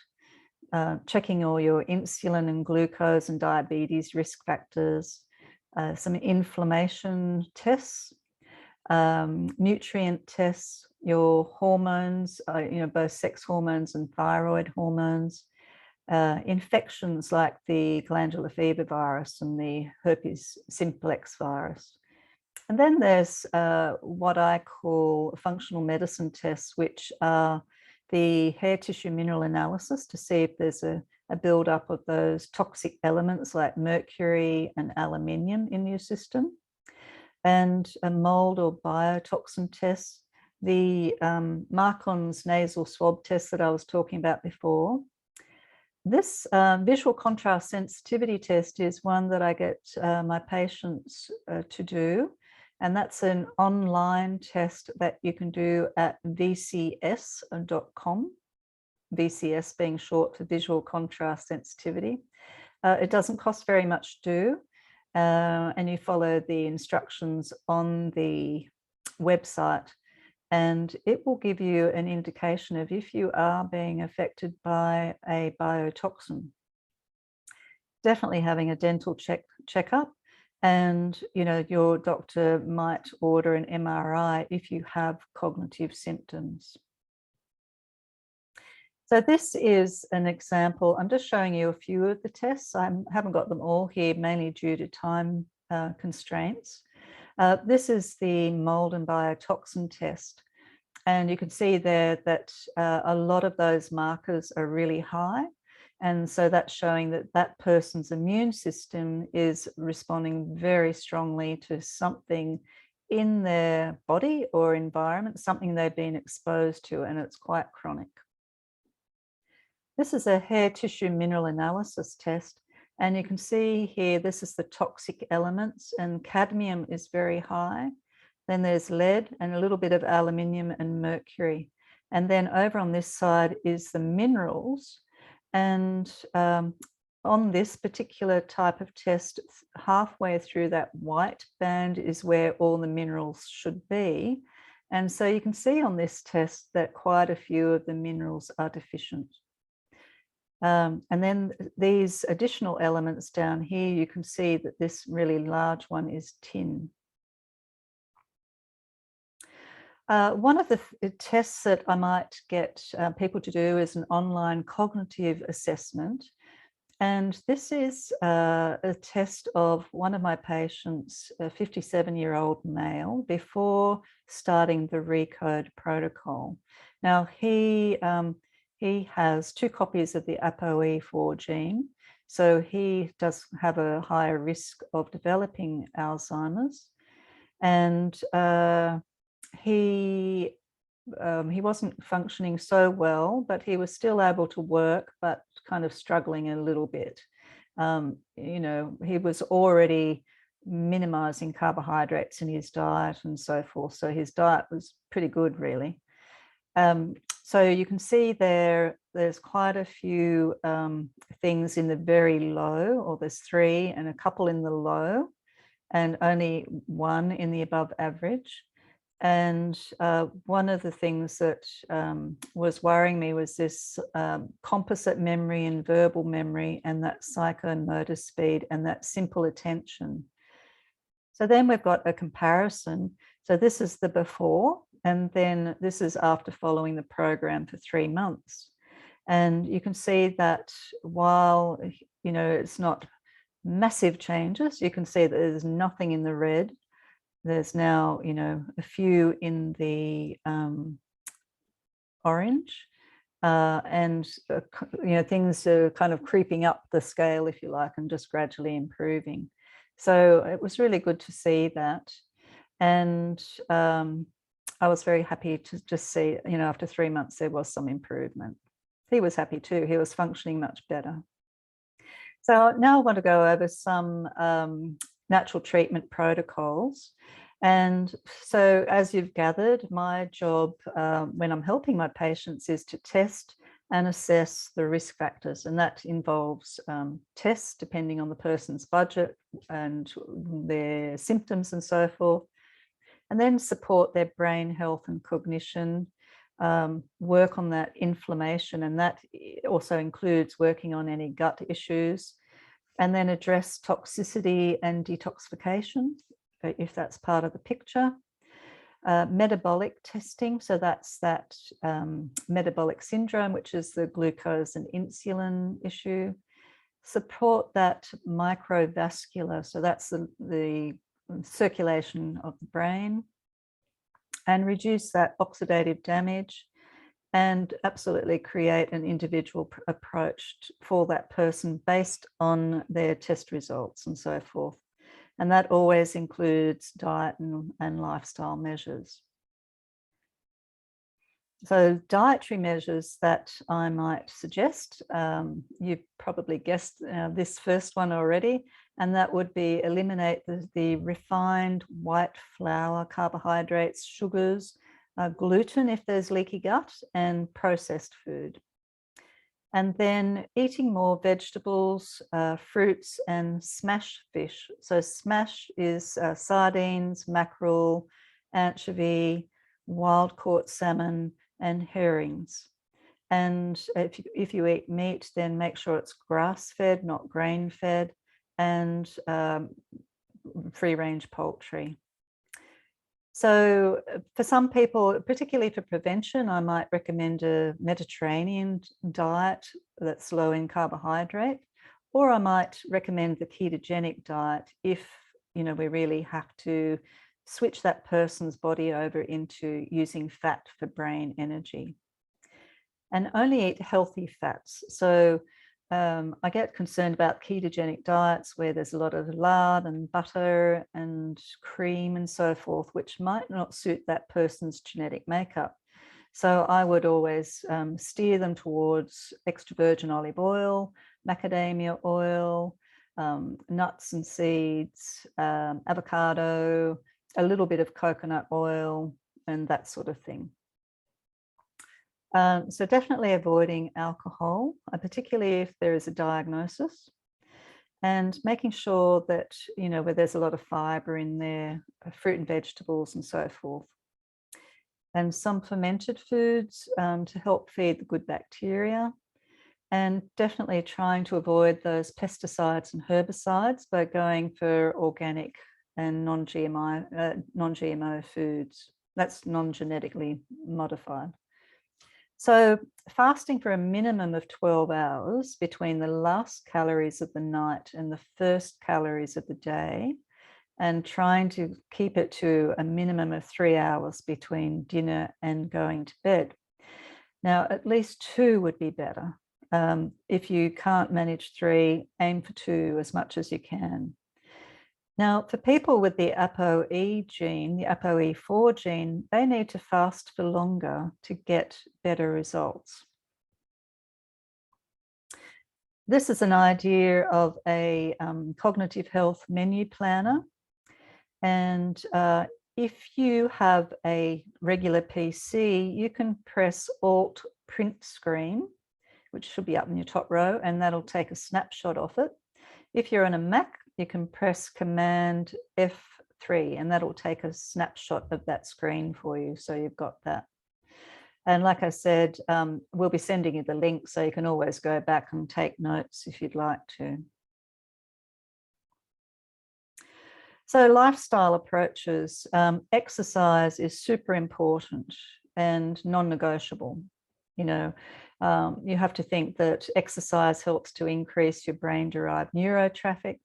checking all your insulin and glucose and diabetes risk factors, some inflammation tests, nutrient tests, your hormones, both sex hormones and thyroid hormones, infections like the glandular fever virus and the herpes simplex virus. And then there's what I call functional medicine tests, which are the hair tissue mineral analysis to see if there's a buildup of those toxic elements like mercury and aluminium in your system, and a mold or biotoxin test, the Marcon's nasal swab test that I was talking about before, This visual contrast sensitivity test is one that I get my patients to do, and that's an online test that you can do at vcs.com, VCS being short for visual contrast sensitivity. It doesn't cost very much to do, and you follow the instructions on the website, and it will give you an indication of if you are being affected by a biotoxin. Definitely having a dental checkup, and your doctor might order an MRI if you have cognitive symptoms. So this is an example. I'm just showing you a few of the tests. I haven't got them all here, mainly due to time constraints. This is the mold and biotoxin test. And you can see there that a lot of those markers are really high. And so that's showing that that person's immune system is responding very strongly to something in their body or environment, something they've been exposed to, and it's quite chronic. This is a hair tissue mineral analysis test. And you can see here, this is the toxic elements, and cadmium is very high. Then there's lead and a little bit of aluminium and mercury. And then over on this side is the minerals. And on this particular type of test, halfway through that white band is where all the minerals should be. And so you can see on this test that quite a few of the minerals are deficient. And then these additional elements down here, you can see that this really large one is tin. One of the tests that I might get people to do is an online cognitive assessment. And this is a test of one of my patients, a 57-year-old male, before starting the ReCode protocol. Now, he has 2 copies of the ApoE4 gene, so he does have a higher risk of developing Alzheimer's. And he wasn't functioning so well, but he was still able to work, but kind of struggling a little bit. He was already minimizing carbohydrates in his diet and so forth. So his diet was pretty good, really. So you can see there's quite a few things in the very low, or there's 3 and a couple in the low, and only 1 in the above average. And one of the things that was worrying me was this composite memory and verbal memory, and that psychomotor speed and that simple attention. So then we've got a comparison. So this is the before, and then this is after following the program for 3 months. And you can see that while, it's not massive changes, you can see that there's nothing in the red. There's now, a few in the orange, and, things are kind of creeping up the scale, if you like, and just gradually improving. So it was really good to see that. And I was very happy to just see, after 3 months, there was some improvement. He was happy too. He was functioning much better. So now I want to go over some natural treatment protocols. And so, as you've gathered, my job when I'm helping my patients is to test and assess the risk factors. And that involves tests depending on the person's budget and their symptoms and so forth. And then support their brain health and cognition, work on that inflammation, and that also includes working on any gut issues, and then address toxicity and detoxification, if that's part of the picture. Metabolic testing, so that's that metabolic syndrome, which is the glucose and insulin issue. Support that microvascular, so that's the circulation of the brain, and reduce that oxidative damage, and absolutely create an individual approach for that person based on their test results and so forth. And that always includes diet and lifestyle measures. So dietary measures that I might suggest, you've probably guessed this first one already, and that would be eliminate the refined white flour, carbohydrates, sugars, gluten if there's leaky gut, and processed food. And then eating more vegetables, fruits, and smash fish. So smash is sardines, mackerel, anchovy, wild-caught salmon, and herrings. And if you eat meat, then make sure it's grass-fed, not grain-fed, and free-range poultry. So for some people, particularly for prevention, I might recommend a Mediterranean diet that's low in carbohydrate, or I might recommend the ketogenic diet if, you know, we really have to switch that person's body over into using fat for brain energy. And only eat healthy fats. So I get concerned about ketogenic diets where there's a lot of lard and butter and cream and so forth, which might not suit that person's genetic makeup. So I would always steer them towards extra virgin olive oil, macadamia oil, nuts and seeds, avocado, a little bit of coconut oil, and that sort of thing. So definitely avoiding alcohol, particularly if there is a diagnosis, and making sure that, you know, where there's a lot of fiber in there, fruit and vegetables and so forth. And some fermented foods to help feed the good bacteria, and definitely trying to avoid those pesticides and herbicides by going for organic and non-GMO foods. That's non-genetically modified. So fasting for a minimum of 12 hours between the last calories of the night and the first calories of the day, and trying to keep it to a minimum of 3 hours between dinner and going to bed. Now, at least 2 would be better. If you can't manage 3, aim for 2 as much as you can. Now, for people with the ApoE gene, the ApoE4 gene, they need to fast for longer to get better results. This is an idea of a cognitive health menu planner. And if you have a regular PC, you can press Alt Print Screen, which should be up in your top row, and that'll take a snapshot of it. If you're on a Mac, you can press Command F3, and that'll take a snapshot of that screen for you. So you've got that. And like I said, we'll be sending you the link, so you can always go back and take notes if you'd like to. So lifestyle approaches, exercise is super important and non-negotiable. You know, you have to think that exercise helps to increase your brain-derived neurotrophic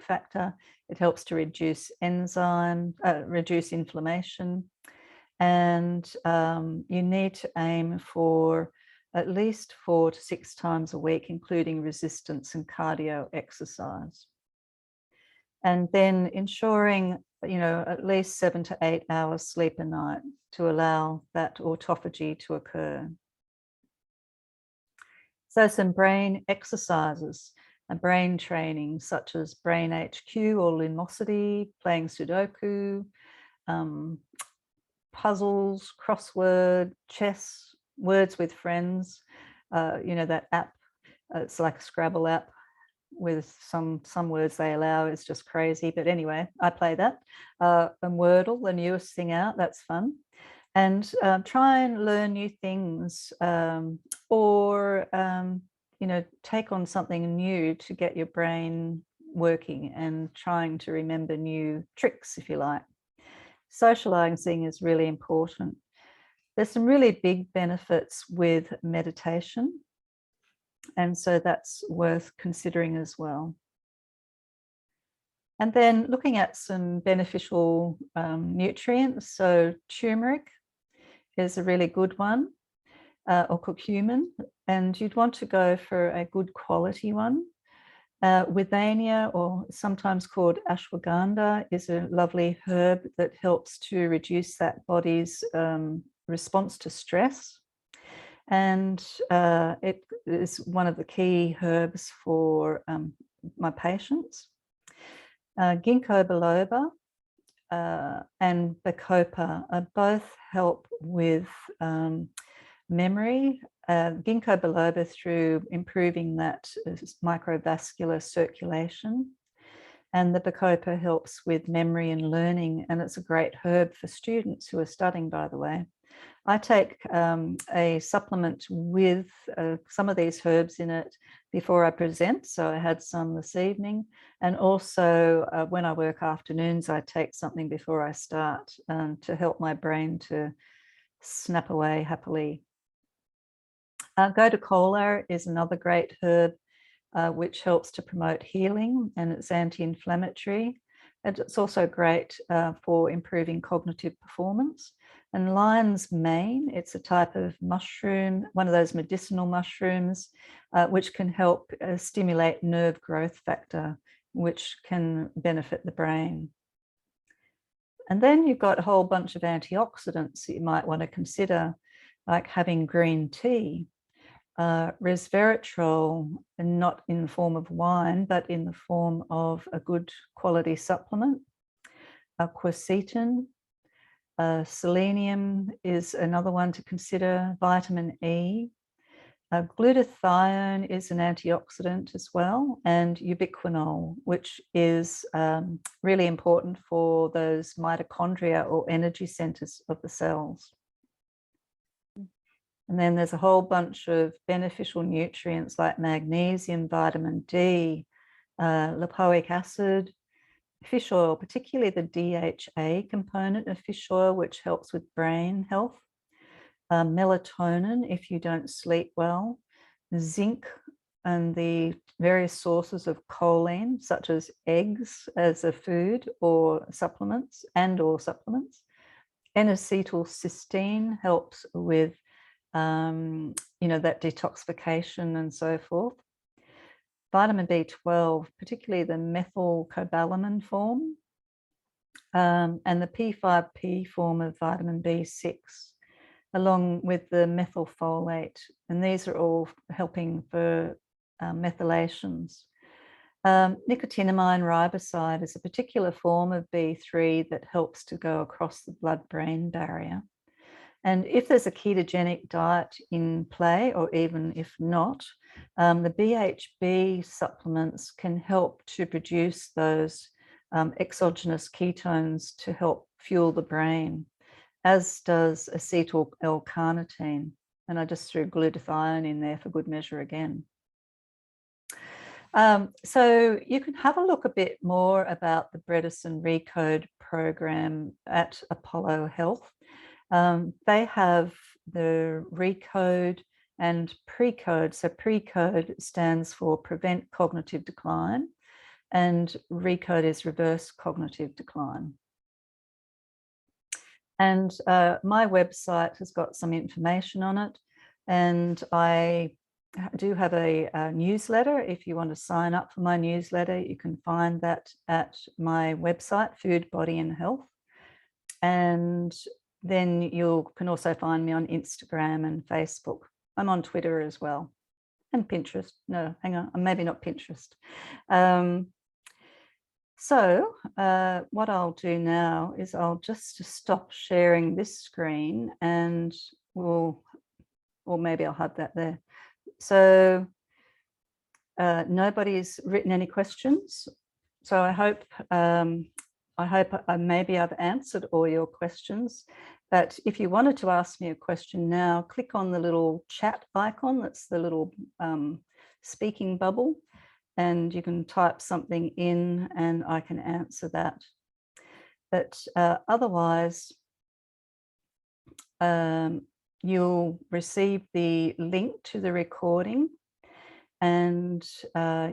factor. It helps to reduce reduce inflammation. And you need to aim for at least 4 to 6 times a week, including resistance and cardio exercise. And then ensuring, you know, at least 7 to 8 hours sleep a night to allow that autophagy to occur. So some brain exercises and brain training, such as Brain HQ or Lumosity, playing Sudoku, puzzles, crossword, chess, words with friends, you know, that app, it's like a Scrabble app with some words they allow is just crazy. But anyway, I play that. And Wordle, the newest thing out, that's fun. And try and learn new things, or, you know, take on something new to get your brain working and trying to remember new tricks, if you like. Socializing is really important. There's some really big benefits with meditation, and so that's worth considering as well. And then looking at some beneficial nutrients. So turmeric is a really good one, or curcumin, and you'd want to go for a good quality one. Withania, or sometimes called ashwagandha, is a lovely herb that helps to reduce that body's response to stress. And it is one of the key herbs for my patients. Ginkgo biloba and bacopa both help with memory. Ginkgo biloba through improving that microvascular circulation, and the bacopa helps with memory and learning, and it's a great herb for students who are studying, by the way. I take a supplement with some of these herbs in it before I present. So I had some this evening. And also when I work afternoons, I take something before I start to help my brain to snap away happily. Gotu-kola is another great herb which helps to promote healing, and it's anti-inflammatory. And it's also great for improving cognitive performance. And lion's mane, it's a type of mushroom, one of those medicinal mushrooms, which can help stimulate nerve growth factor, which can benefit the brain. And then you've got a whole bunch of antioxidants that you might want to consider, like having green tea. Resveratrol, not in the form of wine, but in the form of a good quality supplement. Quercetin, selenium is another one to consider. Vitamin E. Glutathione is an antioxidant as well, and ubiquinol, which is really important for those mitochondria or energy centers of the cells. And then there's a whole bunch of beneficial nutrients like magnesium, vitamin D, lipoic acid, fish oil, particularly the DHA component of fish oil, which helps with brain health, melatonin if you don't sleep well, zinc, and the various sources of choline, such as eggs as a food or supplements and/or supplements. N-acetylcysteine helps with that detoxification and so forth. Vitamin B12, particularly the methylcobalamin form, and the P5P form of vitamin B6, along with the methylfolate. And these are all helping for methylations. Nicotinamide riboside is a particular form of B3 that helps to go across the blood-brain barrier. And if there's a ketogenic diet in play, or even if not, the BHB supplements can help to produce those exogenous ketones to help fuel the brain, as does acetyl L-carnitine. And I just threw glutathione in there for good measure again. So you can have a look a bit more about the Bredesen ReCode program at Apollo Health. They have the ReCode and PreCode. So PreCode stands for Prevent Cognitive Decline, and ReCode is Reverse Cognitive Decline. And my website has got some information on it, and I do have a newsletter. If you want to sign up for my newsletter, you can find that at my website, Food, Body and Health. And then you can also find me on Instagram and Facebook. I'm on Twitter as well, and Pinterest. No, hang on, maybe not Pinterest. So what I'll do now is I'll just stop sharing this screen, and or maybe I'll have that there. So nobody's written any questions. So I hope maybe I've answered all your questions. But if you wanted to ask me a question now, click on the little chat icon. That's the little speaking bubble, and you can type something in and I can answer that. But otherwise, you'll receive the link to the recording, and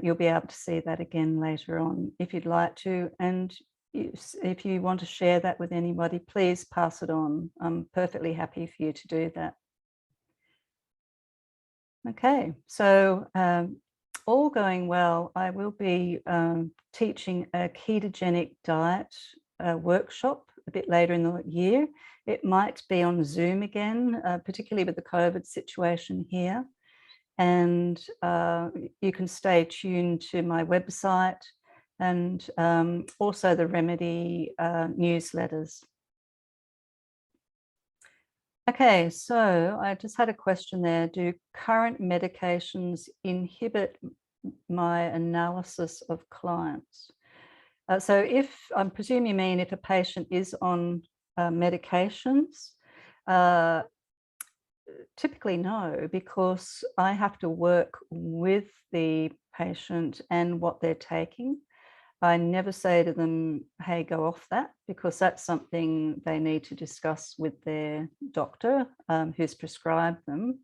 you'll be able to see that again later on if you'd like to. And if you want to share that with anybody, please pass it on. I'm perfectly happy for you to do that. Okay, so all going well, I will be teaching a ketogenic diet workshop a bit later in the year. It might be on Zoom again, particularly with the COVID situation here. And you can stay tuned to my website and also the Remedy newsletters. Okay, so I just had a question there. Do current medications inhibit my analysis of clients? So if, I presume you mean if a patient is on medications, typically no, because I have to work with the patient and what they're taking. I never say to them, hey, go off that, because that's something they need to discuss with their doctor who's prescribed them.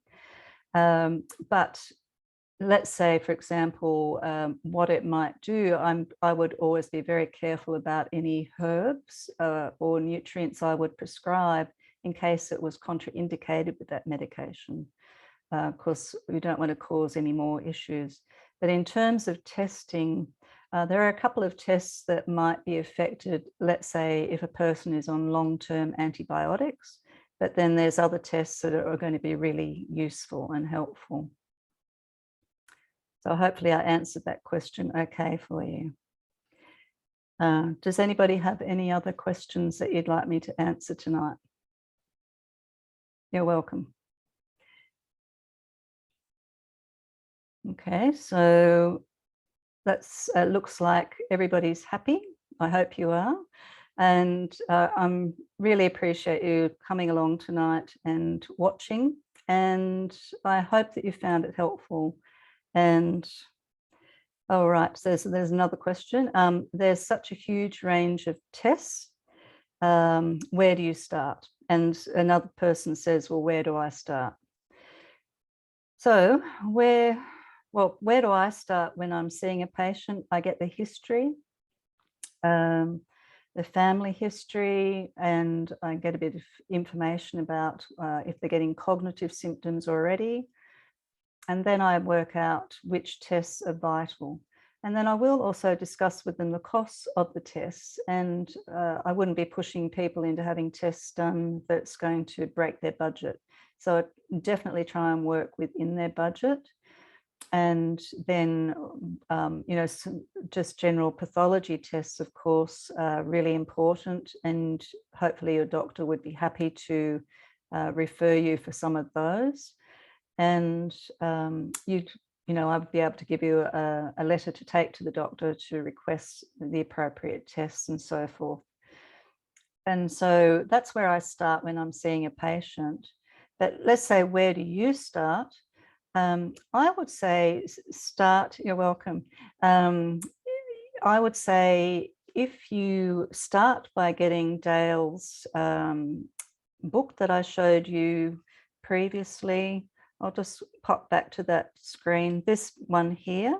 But let's say, for example, what it might do, I would always be very careful about any herbs or nutrients I would prescribe in case it was contraindicated with that medication. Of course, we don't want to cause any more issues. But in terms of testing, there are a couple of tests that might be affected, let's say, if a person is on long-term antibiotics, but then there's other tests that are going to be really useful and helpful. So hopefully I answered that question okay for you. Does anybody have any other questions that you'd like me to answer tonight? You're welcome. Okay, so that's looks like everybody's happy. I hope you are. And I'm really appreciate you coming along tonight and watching. And I hope that you found it helpful. And all right, so there's another question. There's such a huge range of tests. Where do you start? And another person says, well, where do I start? So where do I start when I'm seeing a patient? I get the history, the family history, and I get a bit of information about if they're getting cognitive symptoms already. And then I work out which tests are vital. And then I will also discuss with them the costs of the tests. And I wouldn't be pushing people into having tests done that's going to break their budget. So I definitely try and work within their budget. And then, you know, just general pathology tests, of course, are really important. And hopefully your doctor would be happy to refer you for some of those. And you know, I'd be able to give you a letter to take to the doctor to request the appropriate tests and so forth. And so that's where I start when I'm seeing a patient. But let's say, where do you start? I would say start, you're welcome. I would say if you start by getting Dale's book that I showed you previously, I'll just pop back to that screen. This one here,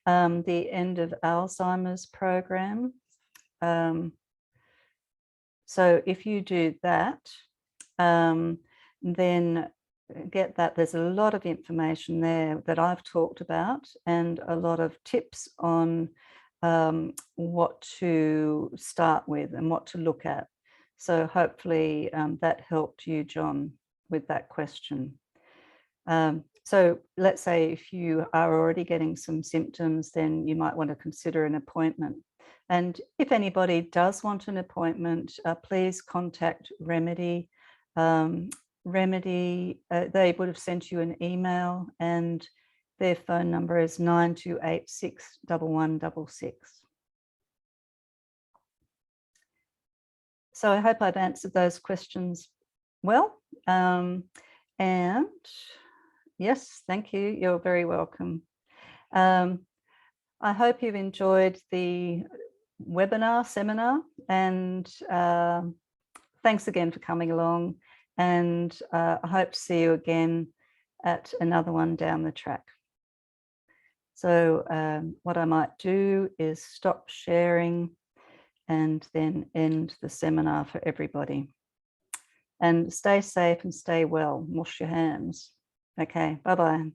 the End of Alzheimer's program. So if you do that, then get that. There's a lot of information there that I've talked about and a lot of tips on what to start with and what to look at. So hopefully that helped you, John, with that question. So let's say if you are already getting some symptoms, then you might want to consider an appointment. And if anybody does want an appointment, please contact Remedy. Remedy, they would have sent you an email and their phone number is 9286 1166. So I hope I've answered those questions well. And yes, thank you. You're very welcome. I hope you've enjoyed the seminar, and thanks again for coming along. And I hope to see you again at another one down the track. So what I might do is stop sharing and then end the seminar for everybody. And stay safe and stay well. Wash your hands. Okay, bye-bye.